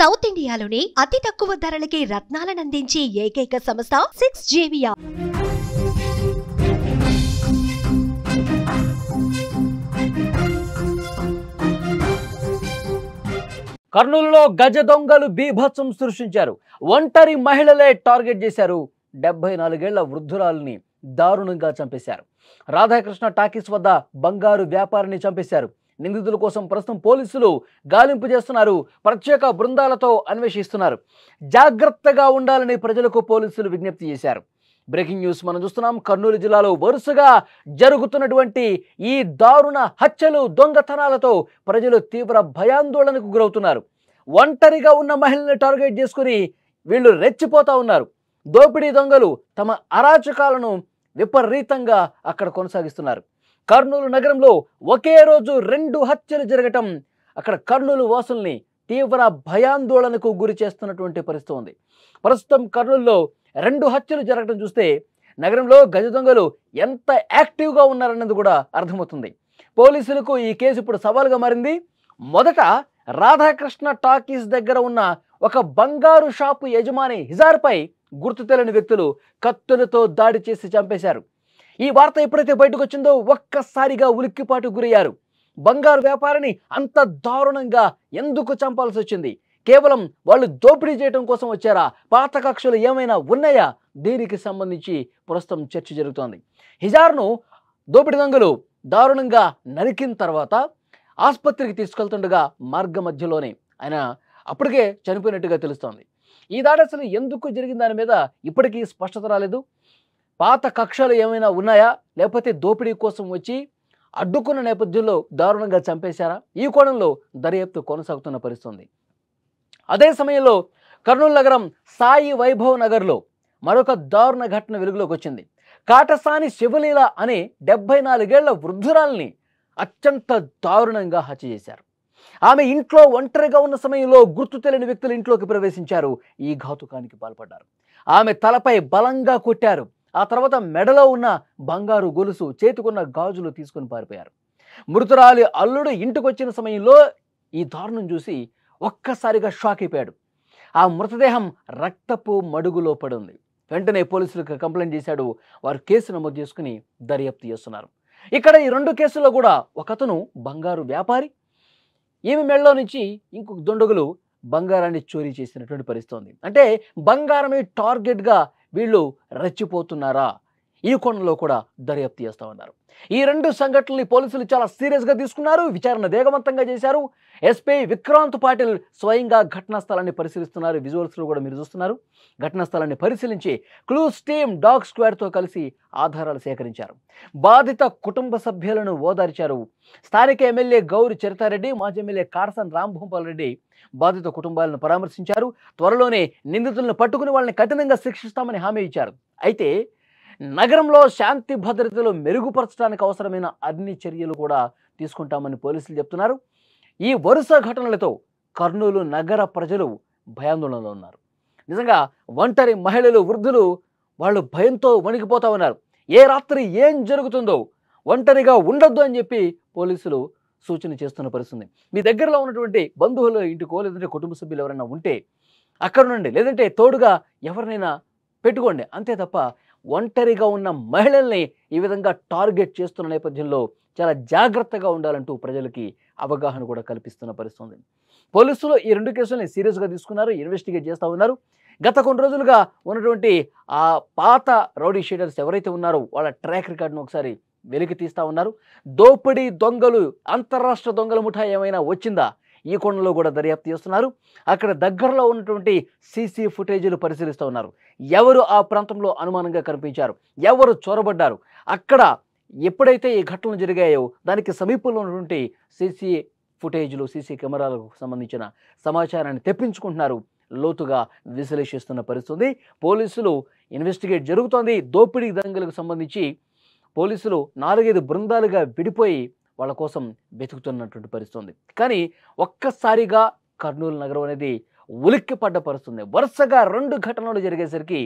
South ఇండియాలోనే అతి తక్కువ ధరలకి రత్నాలనందించే ఏకైక సంస్థ 6JVR. కర్నూలులో గజ దొంగలు బీభత్సం సృష్టించారు. ఒంటరి మహిళలే టార్గెట్ చేశారు. 74 ఏళ్ల వృద్ధురాలిని దారుణంగా చంపేశారు. రాధాకృష్ణ టాకీస్ వద్ద బంగారు వ్యాపారిని చంపేశారు. నిందితుల కోసం ప్రస్తుతం పోలీసులు గాలింపు చేస్తున్నారు. ప్రత్యేక బృందాలతో అన్వేషిస్తున్నారు. జాగ్రత్తగా ఉండాలని ప్రజలకు పోలీసులు విజ్ఞప్తి చేశారు. బ్రేకింగ్ న్యూస్ మనం చూస్తున్నాం. కర్నూలు జిల్లాలో వరుసగా జరుగుతున్నటువంటి ఈ దారుణ హత్యలు, దొంగతనాలతో ప్రజలు తీవ్ర భయాందోళనకు గురవుతున్నారు. ఒంటరిగా ఉన్న మహిళల్ని టార్గెట్ చేసుకుని వీళ్ళు రెచ్చిపోతా ఉన్నారు. దోపిడీ దొంగలు తమ అరాచకాలను విపరీతంగా అక్కడ కొనసాగిస్తున్నారు. కర్నూలు నగరంలో ఒకే రోజు 2 హత్యలు జరగటం అక్కడ కర్నూలు వాసుల్ని తీవ్ర భయాందోళనకు గురి చేస్తున్నటువంటి పరిస్థితి ఉంది. ప్రస్తుతం కర్నూలులో 2 హత్యలు జరగడం చూస్తే నగరంలో గజ దొంగలు ఎంత యాక్టివ్గా ఉన్నారన్నది కూడా అర్థమవుతుంది. పోలీసులకు ఈ కేసు ఇప్పుడు సవాల్గా మారింది. మొదట రాధాకృష్ణ టాకీస్ దగ్గర ఉన్న ఒక బంగారు షాపు యజమాని హిజార్పై గుర్తు తెలియని వ్యక్తులు కత్తులతో దాడి చేసి చంపేశారు. ఈ వార్త ఎప్పుడైతే బయటకు వచ్చిందో ఒక్కసారిగా ఉలిక్కిపాటు గురయ్యారు. బంగారు వ్యాపారిని అంత దారుణంగా ఎందుకు చంపాల్సి వచ్చింది? కేవలం వాళ్ళు దోపిడీ చేయడం కోసం వచ్చారా? పాత కక్షలు ఏమైనా ఉన్నాయా? దీనికి సంబంధించి ప్రస్తుతం చర్చ జరుగుతోంది. హిజార్ను దోపిడీ దొంగలు దారుణంగా నరికిన తర్వాత ఆసుపత్రికి తీసుకెళ్తుండగా మార్గ మధ్యలోనే ఆయన అప్పటికే చనిపోయినట్టుగా తెలుస్తోంది. ఈ దాడి అసలు ఎందుకు జరిగిన దాని మీద ఇప్పటికీ స్పష్టత రాలేదు. పాత కక్షలు ఏమైనా ఉన్నాయా, లేకపోతే దోపిడీ కోసం వచ్చి అడ్డుకున్న నేపథ్యంలో దారుణంగా చంపేశారా? ఈ కోణంలో దర్యాప్తు కొనసాగుతున్న పరిస్థితి. అదే సమయంలో కర్నూలు నగరం సాయి వైభవ్ నగర్లో మరొక దారుణ ఘటన వెలుగులోకి వచ్చింది. కాటసాని శివలీల అనే 74 ఏళ్ల వృద్ధురాల్ని అత్యంత దారుణంగా హత్య చేశారు. ఆమె ఇంట్లో ఒంటరిగా ఉన్న సమయంలో గుర్తు తెలియని వ్యక్తులు ఇంట్లోకి ప్రవేశించారు. ఈ ఘాతుకానికి పాల్పడ్డారు. ఆమె తలపై బలంగా కొట్టారు. ఆ తర్వాత మెడలో ఉన్న బంగారు గొలుసు, చేతికున్న గాజులు తీసుకుని పారిపోయారు. మృతురాలి అల్లుడు ఇంటికి వచ్చిన సమయంలో ఈ దారుణం చూసి ఒక్కసారిగా షాక్ అయిపోయాడు. ఆ మృతదేహం రక్తపు మడుగులో పడి ఉంది. వెంటనే పోలీసులకు కంప్లైంట్ చేశాడు. వారు కేసు నమోదు చేసుకుని దర్యాప్తు చేస్తున్నారు. ఇక్కడ ఈ 2 కేసుల్లో కూడా ఒకతను బంగారు వ్యాపారి, ఈమె మెడలో నుంచి ఇంకొక దుండగులు బంగారాన్ని చోరీ చేసినటువంటి పరిస్థితి ఉంది. అంటే బంగారమే టార్గెట్గా వీళ్ళు రెచ్చిపోతున్నారా? ఈ కోణంలో కూడా దర్యాప్తు చేస్తూ ఉన్నారు. ఈ 2 సంఘటనల్ని పోలీసులు చాలా సీరియస్గా తీసుకున్నారు. విచారణ వేగవంతంగా చేశారు. ఎస్పీ విక్రాంత్ పాటిల్ స్వయంగా ఘటనా స్థలాన్ని పరిశీలిస్తున్నారు. విజువల్స్లో కూడా మీరు చూస్తున్నారు. ఘటనా స్థలాన్ని పరిశీలించి క్లూస్ టీమ్, డాగ్ స్క్వాడ్తో కలిసి ఆధారాలు సేకరించారు. బాధిత కుటుంబ సభ్యులను ఓదార్చారు. స్థానిక ఎమ్మెల్యే గౌరి చరితారెడ్డి, మాజీ ఎమ్మెల్యే కాడసాని రాంభూపాల్ రెడ్డి బాధిత కుటుంబాలను పరామర్శించారు. త్వరలోనే నిందితులను పట్టుకుని వాళ్ళని కఠినంగా శిక్షిస్తామని హామీ ఇచ్చారు. అయితే నగరంలో శాంతి భద్రతలు మెరుగుపరచడానికి అవసరమైన అన్ని చర్యలు కూడా తీసుకుంటామని పోలీసులు చెప్తున్నారు. ఈ వరుస ఘటనలతో కర్నూలు నగర ప్రజలు భయాందోళనలో ఉన్నారు. నిజంగా ఒంటరి మహిళలు, వృద్ధులు వాళ్ళు భయంతో వణికిపోతా ఉన్నారు. ఏ రాత్రి ఏం జరుగుతుందో ఒంటరిగా ఉండొద్దు అని చెప్పి పోలీసులు సూచన చేస్తున్న పరిస్థితి. మీ దగ్గరలో ఉన్నటువంటి బంధువుల ఇంటికో లేదంటే కుటుంబ సభ్యులు ఎవరైనా ఉంటే అక్కడ నుండి, లేదంటే తోడుగా ఎవరినైనా పెట్టుకోండి. అంతే తప్ప ఒంటరిగా ఉన్న మహిళల్ని ఈ విధంగా టార్గెట్ చేస్తున్న నేపథ్యంలో చాలా జాగ్రత్తగా ఉండాలంటూ ప్రజలకి అవగాహన కూడా కల్పిస్తున్న పరిస్థితి. పోలీసులు ఈ 2 కేసులని సీరియస్గా తీసుకున్నారు. ఇన్వెస్టిగేట్ చేస్తూ ఉన్నారు. గత కొన్ని రోజులుగా ఉన్నటువంటి ఆ పాత రౌడీ షీటర్స్ ఎవరైతే ఉన్నారో వాళ్ళ ట్రాక్ రికార్డును ఒకసారి వెలికి తీస్తూ ఉన్నారు. దోపిడీ దొంగలు, అంతర్రాష్ట్ర దొంగల ముఠా ఏమైనా వచ్చిందా? ఈ కోణంలో కూడా దర్యాప్తు చేస్తున్నారు. అక్కడ దగ్గరలో ఉన్నటువంటి సీసీ ఫుటేజీలు పరిశీలిస్తూ ఉన్నారు. ఎవరు ఆ ప్రాంతంలో అనుమానంగా కనిపించారు, ఎవరు చొరబడ్డారు, అక్కడ ఎప్పుడైతే ఈ ఘటనలు జరిగాయో దానికి సమీపంలో ఉన్నటువంటి సీసీ ఫుటేజీలు, సీసీ కెమెరాలకు సంబంధించిన సమాచారాన్ని తెప్పించుకుంటున్నారు. లోతుగా విశ్లేషిస్తున్న పరిస్థితి. పోలీసులు ఇన్వెస్టిగేట్ జరుగుతోంది. దోపిడీ దొంగలకు సంబంధించి పోలీసులు 4-5 బృందాలుగా విడిపోయి వాళ్ళ కోసం వెతుకుతున్నటువంటి పరిస్థితి. కానీ ఒక్కసారిగా కర్నూలు నగరం అనేది ఉలిక్కిపడ్డ పరిస్థితి. వరుసగా 2 ఘటనలు జరిగేసరికి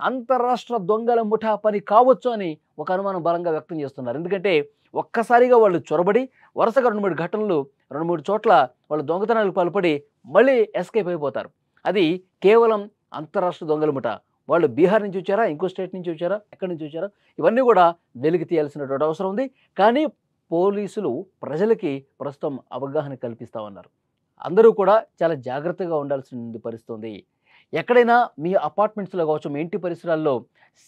అంతర్రాష్ట్ర దొంగల ముఠా పని కావచ్చు అని ఒక అనుమానం బలంగా వ్యక్తం చేస్తున్నారు. ఎందుకంటే ఒక్కసారిగా వాళ్ళు చొరబడి వరుసగా 2-3 ఘటనలు 2-3 చోట్ల వాళ్ళు దొంగతనాలకు పాల్పడి మళ్ళీ ఎస్కేప్ అయిపోతారు. అది కేవలం అంతరాష్ట్ర దొంగల ముఠ. వాళ్ళు బీహార్ నుంచి వచ్చారా, ఇంకో స్టేట్ నుంచి వచ్చారా, ఎక్కడి నుంచి వచ్చారా, ఇవన్నీ కూడా వెలికి తీయాల్సినటువంటి అవసరం ఉంది. కానీ పోలీసులు ప్రజలకి ప్రస్తుతం అవగాహన కల్పిస్తూ ఉన్నారు. అందరూ కూడా చాలా జాగ్రత్తగా ఉండాల్సిన పరిస్థితుంది. ఎక్కడైనా మీ అపార్ట్మెంట్స్లో కావచ్చు, మీ ఇంటి పరిసరాల్లో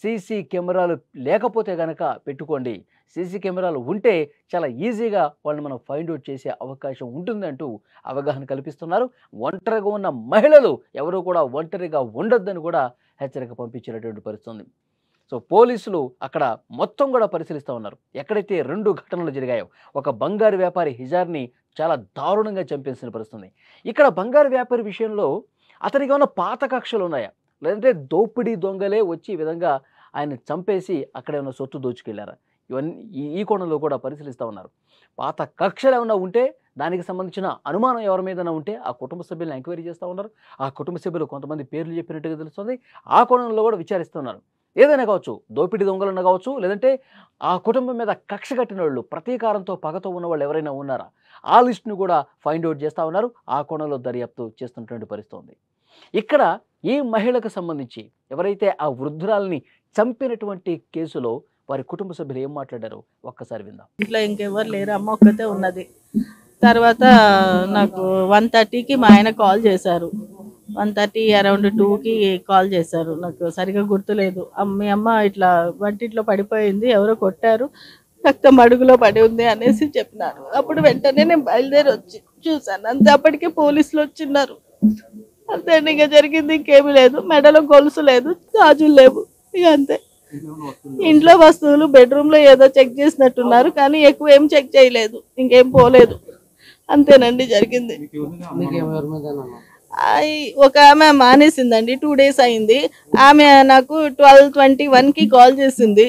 సీసీ కెమెరాలు లేకపోతే కనుక పెట్టుకోండి. సీసీ కెమెరాలు ఉంటే చాలా ఈజీగా వాళ్ళని మనం ఫైండ్ అవుట్ చేసే అవకాశం ఉంటుందంటూ అవగాహన కల్పిస్తున్నారు. ఒంటరిగా ఉన్న మహిళలు ఎవరు కూడా ఒంటరిగా ఉండొద్దని కూడా హెచ్చరిక పంపించినటువంటి పరిస్థితి ఉంది. సో పోలీసులు అక్కడ మొత్తం కూడా పరిశీలిస్తూ ఉన్నారు. ఎక్కడైతే 2 ఘటనలు జరిగాయో, ఒక బంగారు వ్యాపారి హిజార్ని చాలా దారుణంగా చంపేసిన పరిస్థితుంది. ఇక్కడ బంగారు వ్యాపారి విషయంలో అతనికి ఏమైనా పాత కక్షలు ఉన్నాయా, లేదంటే దోపిడీ దొంగలే వచ్చి ఈ విధంగా ఆయన చంపేసి అక్కడ ఏమైనా సొత్తు దోచుకెళ్లారా, ఇవన్నీ ఈ కోణంలో కూడా పరిశీలిస్తూ ఉన్నారు. పాత కక్షలు ఏమైనా ఉంటే, దానికి సంబంధించిన అనుమానం ఎవరి మీదైనా ఉంటే ఆ కుటుంబ సభ్యులను ఎంక్వైరీ చేస్తూ ఉన్నారు. ఆ కుటుంబ సభ్యులు కొంతమంది పేర్లు చెప్పినట్టుగా తెలుస్తుంది. ఆ కోణంలో కూడా విచారిస్తున్నారు. ఏదైనా కావచ్చు, దోపిడీ దొంగలన్నా కావచ్చు, లేదంటే ఆ కుటుంబం మీద కక్ష కట్టిన వాళ్ళు, ప్రతీకారంతో పగతో ఉన్న వాళ్ళు ఎవరైనా ఉన్నారా, ఆ లిస్ట్ను కూడా ఫైండ్ అవుట్ చేస్తూ ఉన్నారు. ఆ కోణంలో దర్యాప్తు చేస్తున్నటువంటి పరిస్థితి ఉంది. ఇక్కడ ఈ మహిళకు సంబంధించి ఎవరైతే ఆ వృద్ధురాలని చంపినటువంటి కేసులో వారి కుటుంబ సభ్యులు ఏం మాట్లాడారో ఒక్కసారి విందాం. ఇంట్లో ఇంకెవరు లేరు, అమ్మ ఒక్కతే ఉన్నది. తర్వాత నాకు 1:30కి మా ఆయన కాల్ చేశారు. 1:30 అరౌండ్ 2కి కాల్ చేశారు. నాకు సరిగా గుర్తులేదు. మీ అమ్మ ఇట్లా వంటింట్లో పడిపోయింది, ఎవరో కొట్టారు, రక్తం అడుగులో పడి ఉంది అనేసి చెప్పినారు. అప్పుడు వెంటనే నేను బయలుదేరి వచ్చి చూశాను. అంతే, అప్పటికే పోలీసులు వచ్చిన్నారు. అంతే, ఇంకా జరిగింది ఇంకేమీ లేదు. మెడలో గొలుసు లేదు, గాజులు లేవు, ఇక అంతే. ఇంట్లో వస్తువులు బెడ్రూమ్లో ఏదో చెక్ చేసినట్టున్నారు, కానీ ఎక్కువ ఏం చెక్ చేయలేదు, ఇంకేం పోలేదు. అంతేనండి జరిగింది. ఒక ఆమె మానేసిందండి, 2 days అయింది. ఆమె నాకు 12:21కి కాల్ చేసింది.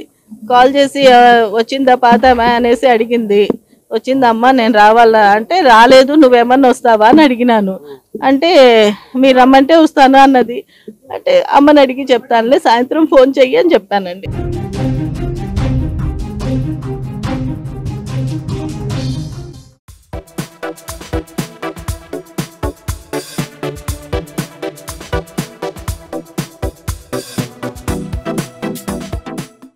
కాల్ చేసి వచ్చిందా పాత అనేసి అడిగింది. వచ్చిందమ్మా, నేను రావాలా అంటే, రాలేదు, నువ్వేమన్నా వస్తావా అని అడిగినాను. అంటే మీరు రమ్మంటే వస్తాను అన్నది. అంటే అమ్మని అడిగి చెప్తానులే, సాయంత్రం ఫోన్ చెయ్యి అని చెప్పానండి.